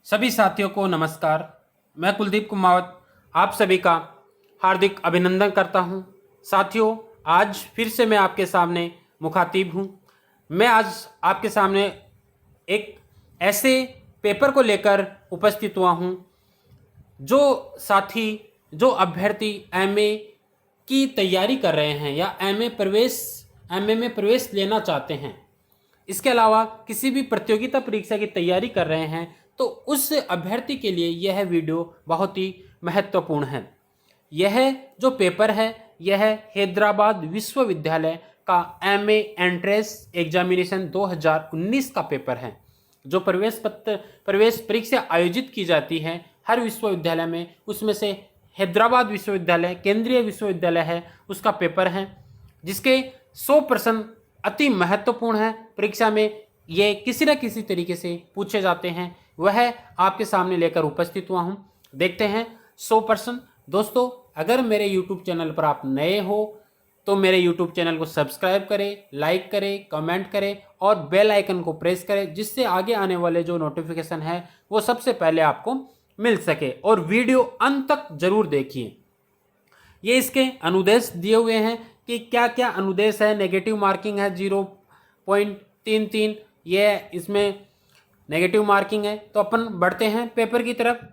सभी साथियों को नमस्कार। मैं कुलदीप कुमावत आप सभी का हार्दिक अभिनंदन करता हूं। साथियों, आज फिर से मैं आपके सामने मुखातिब हूं। मैं आज आपके सामने एक ऐसे पेपर को लेकर उपस्थित हुआ हूं जो साथी, जो अभ्यर्थी एमए की तैयारी कर रहे हैं या एमए में प्रवेश लेना चाहते हैं, इसके अलावा किसी भी प्रतियोगिता परीक्षा की तैयारी कर रहे हैं, तो उस अभ्यर्थी के लिए यह वीडियो बहुत ही महत्वपूर्ण है। यह जो पेपर है यह हैदराबाद विश्वविद्यालय का एमए एंट्रेंस एग्जामिनेशन 2019 का पेपर है। जो प्रवेश परीक्षा आयोजित की जाती है हर विश्वविद्यालय में, उसमें से हैदराबाद विश्वविद्यालय केंद्रीय विश्वविद्यालय है, उसका पेपर है, जिसके 100 प्रश्न अति महत्वपूर्ण है। परीक्षा में ये किसी न किसी तरीके से पूछे जाते हैं, वह आपके सामने लेकर उपस्थित हुआ हूँ। देखते हैं 100 प्रश्न। दोस्तों, अगर मेरे YouTube चैनल पर आप नए हो तो मेरे YouTube चैनल को सब्सक्राइब करें, लाइक करें, कमेंट करें और बेल आइकन को प्रेस करें, जिससे आगे आने वाले जो नोटिफिकेशन है वो सबसे पहले आपको मिल सके। और वीडियो अंत तक जरूर देखिए। ये इसके अनुदेश दिए हुए हैं कि क्या क्या अनुदेश है। नेगेटिव मार्किंग है 0.33, ये इसमें नेगेटिव मार्किंग है। तो अपन बढ़ते हैं पेपर की तरफ।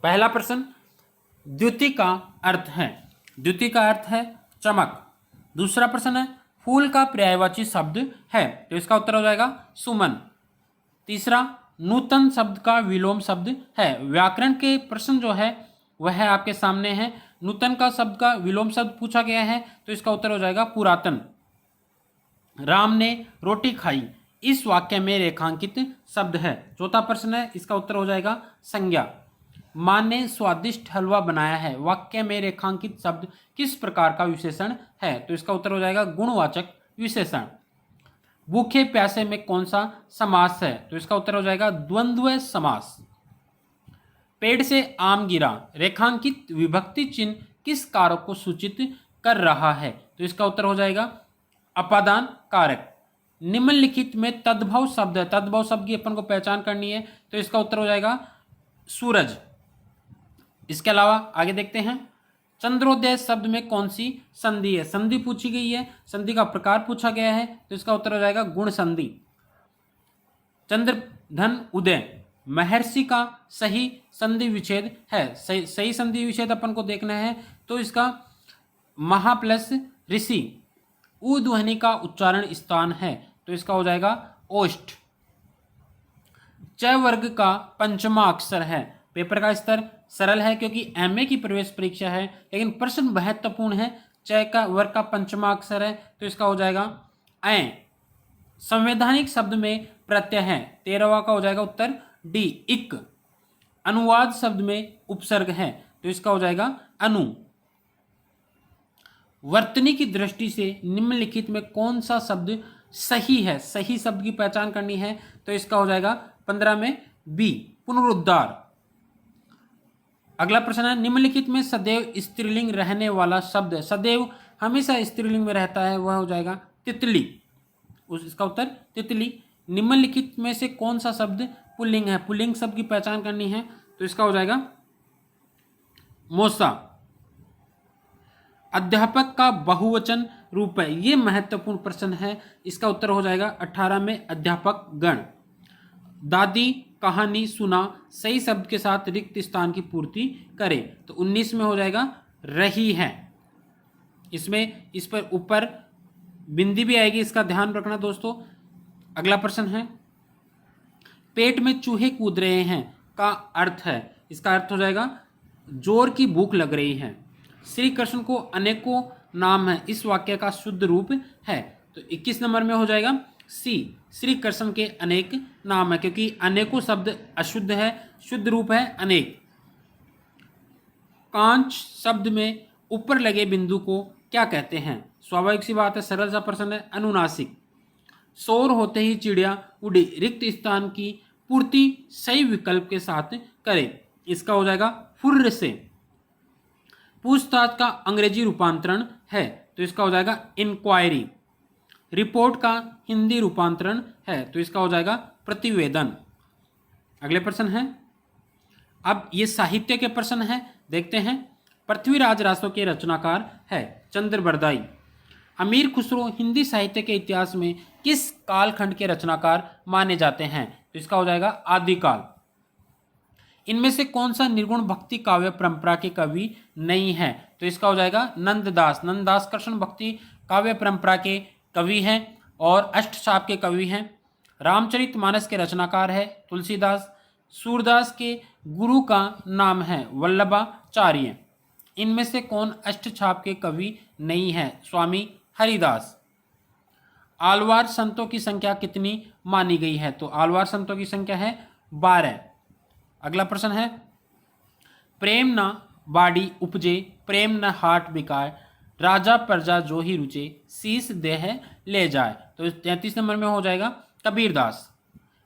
पहला प्रश्न, द्युति का अर्थ है। द्युति का अर्थ है चमक। दूसरा प्रश्न है, फूल का पर्यायवाची शब्द है, तो इसका उत्तर हो जाएगा सुमन। तीसरा, नूतन शब्द का विलोम शब्द है। व्याकरण के प्रश्न जो है वह आपके सामने है। नूतन का शब्द का विलोम शब्द पूछा गया है, तो इसका उत्तर हो जाएगा पुरातन। राम ने रोटी खाई, इस वाक्य में रेखांकित शब्द है। चौथा प्रश्न है, इसका उत्तर हो जाएगा संज्ञा। मां ने स्वादिष्ट हलवा बनाया है, वाक्य में रेखांकित शब्द किस प्रकार का विशेषण है, तो इसका उत्तर हो जाएगा गुणवाचक विशेषण। भूखे प्यासे में कौन सा समास है, तो इसका उत्तर हो जाएगा द्वंद्व समास। पेड़ से आम गिरा, रेखांकित विभक्ति चिन्ह किस कारक को सूचित कर रहा है, तो इसका उत्तर हो जाएगा अपादान कारक। निम्नलिखित में तद्भव शब्द है, तद्भव शब्द की अपन को पहचान करनी है, तो इसका उत्तर हो जाएगा सूरज। इसके अलावा आगे देखते हैं, चंद्रोदय शब्द में कौन सी संधि है। संधि पूछी गई है, संधि का प्रकार पूछा गया है, तो इसका उत्तर हो जाएगा गुण संधि। चंद्र धन उदय, महर्षि का सही संधि विच्छेद है। सही संधि विच्छेद अपन को देखना है, तो इसका महा प्लस ऋषि। उ ध्वनि का उच्चारण स्थान है, तो इसका हो जाएगा ओष्ठ। च वर्ग का पंचमा अक्षर है। पेपर का स्तर सरल है क्योंकि एमए की प्रवेश परीक्षा है, लेकिन प्रश्न महत्वपूर्ण है। च का वर्ग का पंचमा अक्षर है, तो इसका हो जाएगा ऐ। संवैधानिक शब्द में प्रत्यय है, 13वां का हो जाएगा उत्तर डी इक। अनुवाद शब्द में उपसर्ग है, तो इसका हो जाएगा अनु। वर्तनी की दृष्टि से निम्नलिखित में कौन सा शब्द सही है। सही शब्द की पहचान करनी है, तो इसका हो जाएगा 15 में बी पुनरुद्धार। अगला प्रश्न है, निम्नलिखित में सदैव स्त्रीलिंग रहने वाला शब्द है। सदैव हमेशा स्त्रीलिंग में रहता है, वह हो जाएगा तितली। इसका उत्तर तितली। निम्नलिखित में से कौन सा शब्द पुल्लिंग है। पुल्लिंग शब्द की पहचान करनी है, तो इसका हो जाएगा मौसा। अध्यापक का बहुवचन रूप है, ये महत्वपूर्ण प्रश्न है। इसका उत्तर हो जाएगा 18 में अध्यापक गण। दादी कहानी सुना, सही शब्द के साथ रिक्त स्थान की पूर्ति करें, तो 19 में हो जाएगा रही है। इसमें इस पर ऊपर बिंदी भी आएगी, इसका ध्यान रखना दोस्तों। अगला प्रश्न है, पेट में चूहे कूद रहे हैं का अर्थ है। इसका अर्थ हो जाएगा जोर की भूख लग रही है। श्री कृष्ण को अनेकों नाम है, इस वाक्य का शुद्ध रूप है, तो 21 नंबर में हो जाएगा सी। श्री कृष्ण के अनेक नाम है, क्योंकि अनेकों शब्द अशुद्ध है, शुद्ध रूप है अनेक। कांच शब्द में ऊपर लगे बिंदु को क्या कहते हैं। स्वाभाविक सी बात है, सरल सा प्रश्न है, अनुनासिक। शोर होते ही चिड़िया उड़ी, रिक्त स्थान की पूर्ति सही विकल्प के साथ करें, इसका हो जाएगा फुर्र से। पूछताछ का अंग्रेजी रूपांतरण है, तो इसका हो जाएगा इंक्वायरी। रिपोर्ट का हिंदी रूपांतरण है, तो इसका हो जाएगा प्रतिवेदन। अगले प्रश्न है, अब ये साहित्य के प्रश्न है, देखते हैं। पृथ्वीराज रासो के रचनाकार है चंद्र बरदाई। अमीर खुसरो हिंदी साहित्य के इतिहास में किस कालखंड के रचनाकार माने जाते हैं? तो इसका हो जाएगा आदिकाल। इनमें से कौन सा निर्गुण भक्ति काव्य परंपरा के कवि नहीं है? तो इसका हो जाएगा नंददास। नंददास कृष्ण भक्ति काव्य परंपरा के कवि हैं और अष्टचाप के कवि हैं। रामचरितमानस के रचनाकार है तुलसीदास। सूरदास के गुरु का नाम है वल्लभाचार्य। इनमें से कौन अष्टचाप के कवि नहीं है? स्वामी हरिदास। आलवार संतों की संख्या कितनी मानी गई है? तो आलवार संतों की संख्या है 12। अगला प्रश्न है, प्रेम न बाड़ी उपजे प्रेम न हाट बिकाए राजा प्रजा जो ही रुचे शीस देह ले जाए। तो 33 नंबर में हो जाएगा कबीरदास।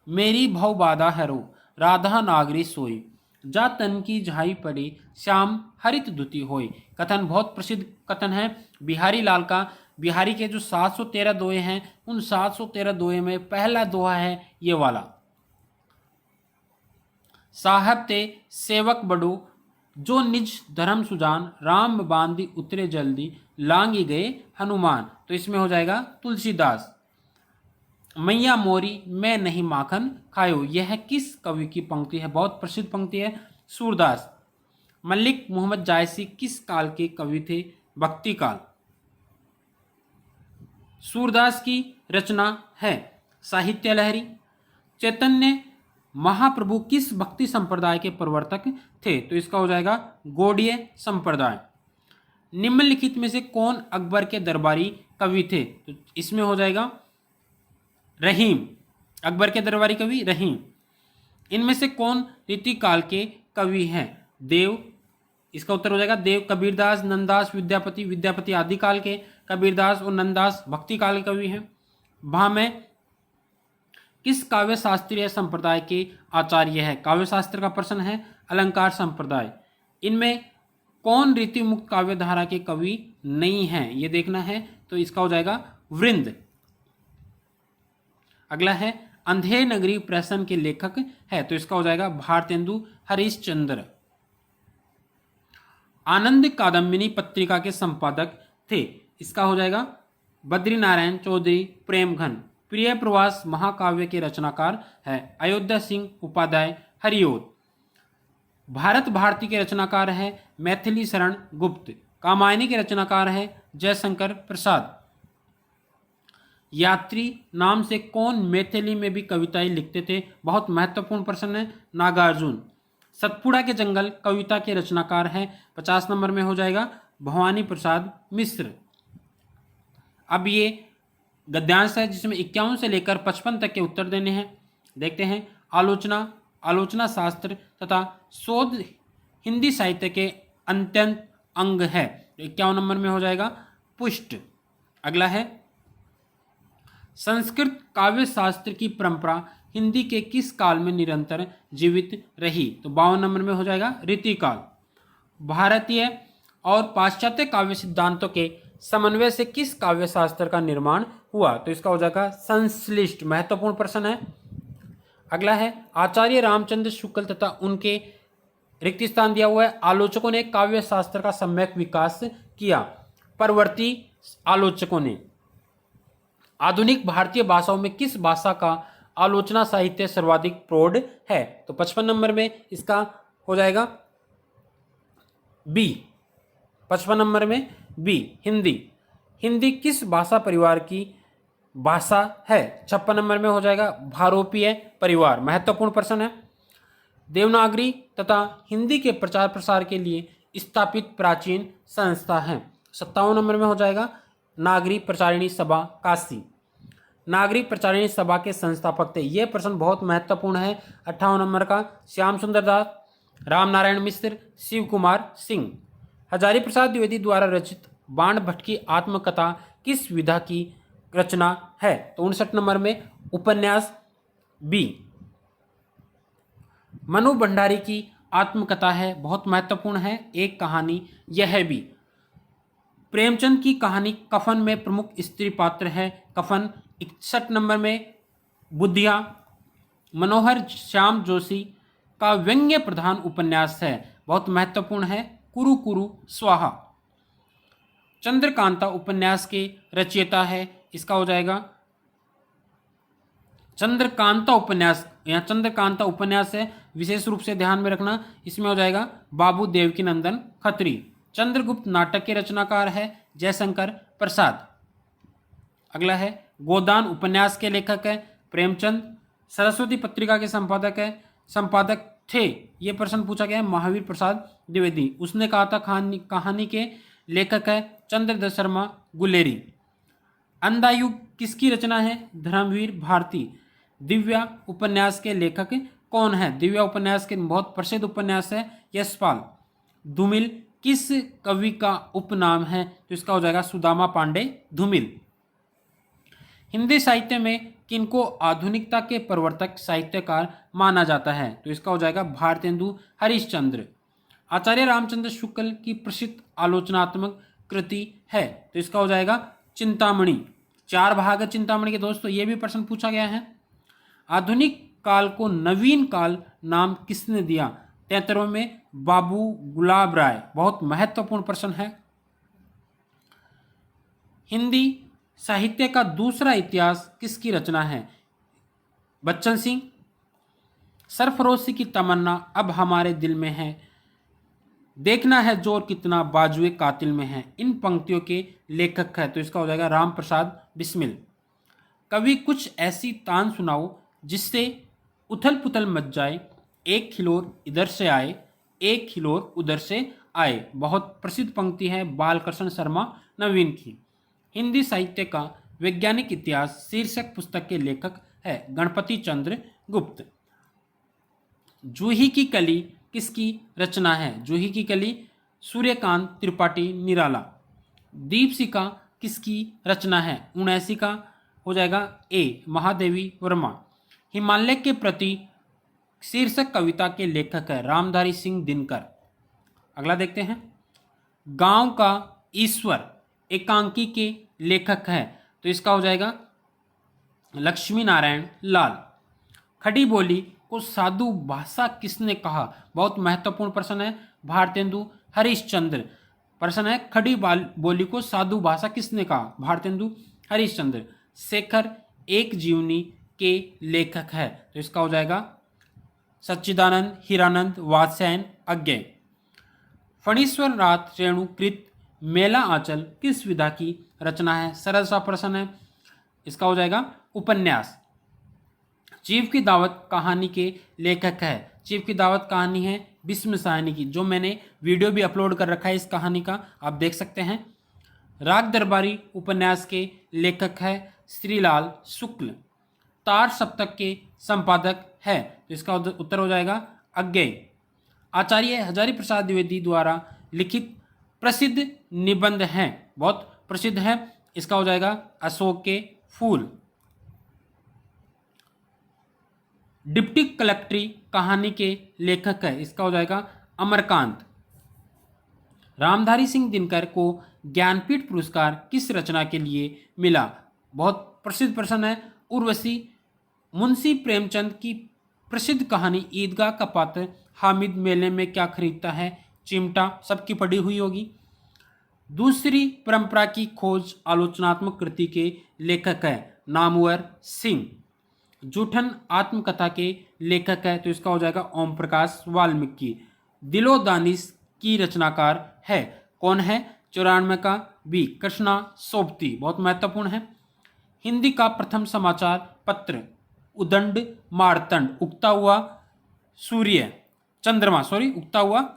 मेरी भव बाधा हरो राधा नागरी सोई जा तन की झाई पड़ी श्याम हरित दुति होई। कथन बहुत प्रसिद्ध कथन है बिहारी लाल का। बिहारी के जो 713 दोहे हैं उन 713 दोहे में पहला दोहा है ये वाला, साहब ते सेवक बड़ो जो निज धर्म सुजान राम बांधी उतरे जल्दी लांगी गए हनुमान। तो इसमें हो जाएगा तुलसीदास। मैया मोरी मैं नहीं माखन खायो, यह किस कवि की पंक्ति है? बहुत प्रसिद्ध पंक्ति है, सूरदास। मलिक मोहम्मद जायसी किस काल के कवि थे? भक्ति काल। सूरदास की रचना है साहित्य लहरी। चैतन्य महाप्रभु किस भक्ति संप्रदाय के प्रवर्तक थे? तो इसका हो जाएगा गौड़ीय संप्रदाय। निम्नलिखित में से कौन अकबर के दरबारी कवि थे? तो इसमें हो जाएगा रहीम। अकबर के दरबारी कवि रहीम। इनमें से कौन रीतिकाल के कवि हैं? देव। इसका उत्तर हो जाएगा देव। कबीरदास, नंददास, विद्यापति। विद्यापति आदिकाल के, कबीरदास और नंददास भक्ति काल के कवि हैं। भामह किस काव्य शास्त्रीय संप्रदाय के आचार्य है? काव्य शास्त्र का प्रश्न है, अलंकार संप्रदाय। इनमें कौन रीति मुक्त काव्य धारा के कवि नहीं हैं? ये देखना है। तो इसका हो जाएगा वृंद। अगला है, अंधे नगरी प्रहसन के लेखक है? तो इसका हो जाएगा भारतेंदु हरिश्चंद्र। आनंद कादम्बिनी पत्रिका के संपादक थे? इसका हो जाएगा बद्रीनारायण चौधरी प्रेमघन। प्रिय प्रवास महाकाव्य के रचनाकार है अयोध्या सिंह उपाध्याय हरिओत। भारत भारती के रचनाकार है मैथिली शरण गुप्त। कामायनी के रचनाकार है जयशंकर प्रसाद। यात्री नाम से कौन मैथिली में भी कविताएं लिखते थे? बहुत महत्वपूर्ण प्रश्न है, नागार्जुन। सतपुड़ा के जंगल कविता के रचनाकार है 50 नंबर में हो जाएगा भवानी प्रसाद मिश्र। अब ये गद्यांश है जिसमें 51 से लेकर 55 तक के उत्तर देने हैं। देखते हैं। आलोचना, आलोचना शास्त्र तथा शोध हिंदी साहित्य के अत्यंत अंग है। 51 नंबर में हो जाएगा पुष्ट। अगला है, संस्कृत काव्य शास्त्र की परंपरा हिंदी के किस काल में निरंतर जीवित रही? तो 52 नंबर में हो जाएगा रीतिकाल। भारतीय और पाश्चात्य काव्य सिद्धांतों के समन्वय से किस काव्य शास्त्र का निर्माण हुआ? तो इसका हो जाएगा संश्लिष्ट। महत्वपूर्ण प्रश्न है। अगला है, आचार्य रामचंद्र शुक्ल तथा उनके रिक्त स्थान दिया हुआ है। आलोचकों ने काव्य शास्त्र का सम्यक विकास किया। परवर्ती आलोचकों ने। आधुनिक भारतीय भाषाओं में किस भाषा का आलोचना साहित्य सर्वाधिक प्रौढ़ है? तो 55 नंबर में इसका हो जाएगा बी। 55 नंबर में बी, हिंदी। हिंदी किस भाषा परिवार की भाषा है? 56 नंबर में हो जाएगा भारोपीय परिवार। महत्वपूर्ण प्रश्न है। देवनागरी तथा हिंदी के प्रचार प्रसार के लिए स्थापित प्राचीन संस्था है। 57 नंबर में हो जाएगा नागरी प्रचारिणी सभा काशी। नागरी प्रचारिणी सभा के संस्थापक थे। यह प्रश्न बहुत महत्वपूर्ण है। 58 नंबर का श्याम सुंदर दास, राम नारायण मिश्र, शिव कुमार सिंह। हजारी प्रसाद द्विवेदी द्वारा रचित बाण भट्ट की आत्मकथा किस विधा की रचना है? तो 59 नंबर में उपन्यास बी। मनु भंडारी की आत्मकथा है, बहुत महत्वपूर्ण है, एक कहानी यह भी। प्रेमचंद की कहानी कफन में प्रमुख स्त्री पात्र है कफन। 61 नंबर में बुद्धिया। मनोहर श्याम जोशी का व्यंग्य प्रधान उपन्यास है, बहुत महत्वपूर्ण है, कुरु कुरु स्वाहा। चंद्रकांता उपन्यास के रचयिता है, इसका हो जाएगा चंद्रकांता उपन्यास, यहाँ चंद्रकांता उपन्यास है, विशेष रूप से ध्यान में रखना, इसमें हो जाएगा बाबू देवकीनंदन खत्री। चंद्रगुप्त नाटक के रचनाकार है जयशंकर प्रसाद। अगला है गोदान उपन्यास के लेखक है प्रेमचंद। सरस्वती पत्रिका के संपादक थे, ये प्रश्न पूछा गया है, महावीर प्रसाद द्विवेदी। उसने कहा था कहानी के लेखक है चंद्रदत्त शर्मा गुलेरी। अंधायुग किसकी रचना है? धर्मवीर भारती। दिव्या उपन्यास के लेखक कौन है? दिव्या उपन्यास के बहुत प्रसिद्ध उपन्यास है यशपाल। धूमिल किस कवि का उपनाम है? तो इसका हो जाएगा सुदामा पांडे धूमिल। हिंदी साहित्य में किनको आधुनिकता के प्रवर्तक साहित्यकार माना जाता है? तो इसका हो जाएगा भारतेंदु हरिश्चंद्र। आचार्य रामचंद्र शुक्ल की प्रसिद्ध आलोचनात्मक कृति है, तो इसका हो जाएगा चिंतामणि। 4 भाग चिंतामणि के दोस्तों, ये भी प्रश्न पूछा गया है। आधुनिक काल को नवीन काल नाम किसने दिया? 73 में बाबू गुलाब राय। बहुत महत्वपूर्ण प्रश्न है। हिंदी साहित्य का दूसरा इतिहास किसकी रचना है? बच्चन सिंह। सरफरोशी की तमन्ना अब हमारे दिल में है, देखना है जोर कितना बाजुए कातिल में है, इन पंक्तियों के लेखक है, तो इसका हो जाएगा राम प्रसाद बिस्मिल। कभी कुछ ऐसी तान सुनाओ जिससे उथल पुथल मच जाए, एक खिलोर इधर से आए, एक खिलोर उधर से आए। बहुत प्रसिद्ध पंक्ति है बालकृष्ण शर्मा नवीन की। हिंदी साहित्य का वैज्ञानिक इतिहास शीर्षक पुस्तक के लेखक है गणपति चंद्र गुप्त। जूही की कली किसकी रचना है? जूही की कली सूर्यकांत त्रिपाठी निराला। दीपशिखा किसकी रचना है? 79 का हो जाएगा ए महादेवी वर्मा। हिमालय के प्रति शीर्षक कविता के लेखक है रामधारी सिंह दिनकर। अगला देखते हैं। गांव का ईश्वर एकांकी के लेखक है, तो इसका हो जाएगा लक्ष्मी नारायण लाल। खड़ी बोली को साधु भाषा किसने कहा? बहुत महत्वपूर्ण प्रश्न है, भारतेंदु हरिश्चंद्र। प्रश्न है खड़ी बोली को साधु भाषा किसने कहा? भारतेंदु हरिश्चंद्र। शेखर एक जीवनी के लेखक है, तो इसका हो जाएगा सच्चिदानंद हीरानंद वात्स्यायन अज्ञेय। फणीश्वर नाथ रेणुकृत मेला आंचल किस विधा की रचना है? सरल सा प्रश्न है, इसका हो जाएगा उपन्यास। चीफ की दावत कहानी के लेखक है, चीफ की दावत कहानी है भीष्म साहनी की, जो मैंने वीडियो भी अपलोड कर रखा है इस कहानी का, आप देख सकते हैं। राग दरबारी उपन्यास के लेखक है श्रीलाल शुक्ल। तार सप्तक के संपादक है, तो इसका उत्तर हो जाएगा अज्ञेय। आचार्य हजारी प्रसाद द्विवेदी द्वारा लिखित प्रसिद्ध निबंध हैं, बहुत प्रसिद्ध है, इसका हो जाएगा अशोक के फूल। डिप्टी कलेक्ट्री कहानी के लेखक है, इसका हो जाएगा अमरकांत। रामधारी सिंह दिनकर को ज्ञानपीठ पुरस्कार किस रचना के लिए मिला? बहुत प्रसिद्ध प्रश्न है, उर्वशी। मुंशी प्रेमचंद की प्रसिद्ध कहानी ईदगाह का पात्र हामिद मेले में क्या खरीदता है? चिमटा, सबकी पढ़ी हुई होगी। दूसरी परंपरा की खोज आलोचनात्मक कृति के लेखक है नामवर सिंह। जूठन आत्मकथा के लेखक है, तो इसका हो जाएगा ओम प्रकाश वाल्मीकि। दिलो दानिश की रचनाकार है, कौन है? 94 का बी कृष्णा सोबती, बहुत महत्वपूर्ण है। हिंदी का प्रथम समाचार पत्र उदंड मारतंड, उगता हुआ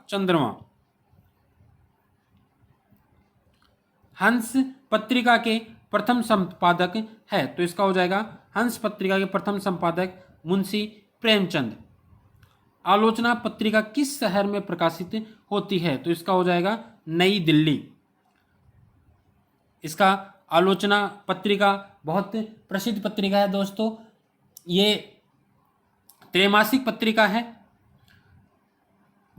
चंद्रमा। हंस पत्रिका के प्रथम संपादक है, तो इसका हो जाएगा हंस पत्रिका के प्रथम संपादक मुंशी प्रेमचंद। आलोचना पत्रिका किस शहर में प्रकाशित होती है? तो इसका हो जाएगा नई दिल्ली। इसका आलोचना पत्रिका बहुत प्रसिद्ध पत्रिका है दोस्तों, ये त्रैमासिक पत्रिका है।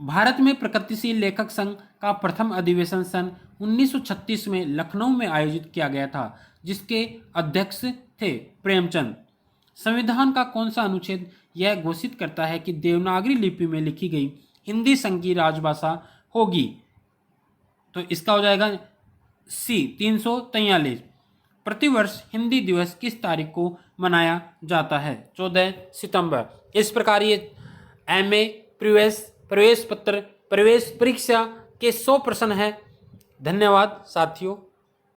भारत में प्रगतिशील लेखक संघ का प्रथम अधिवेशन सन 1936 में लखनऊ में आयोजित किया गया था, जिसके अध्यक्ष थे प्रेमचंद। संविधान का कौन सा अनुच्छेद यह घोषित करता है कि देवनागरी लिपि में लिखी गई हिंदी संघ की राजभाषा होगी। तो इसका हो जाएगा सी 343। प्रतिवर्ष हिंदी दिवस किस तारीख को मनाया जाता है? 14 सितंबर। इस प्रकार ये एमए प्रवेश पत्र प्रवेश परीक्षा के 100 प्रश्न हैं। धन्यवाद साथियों।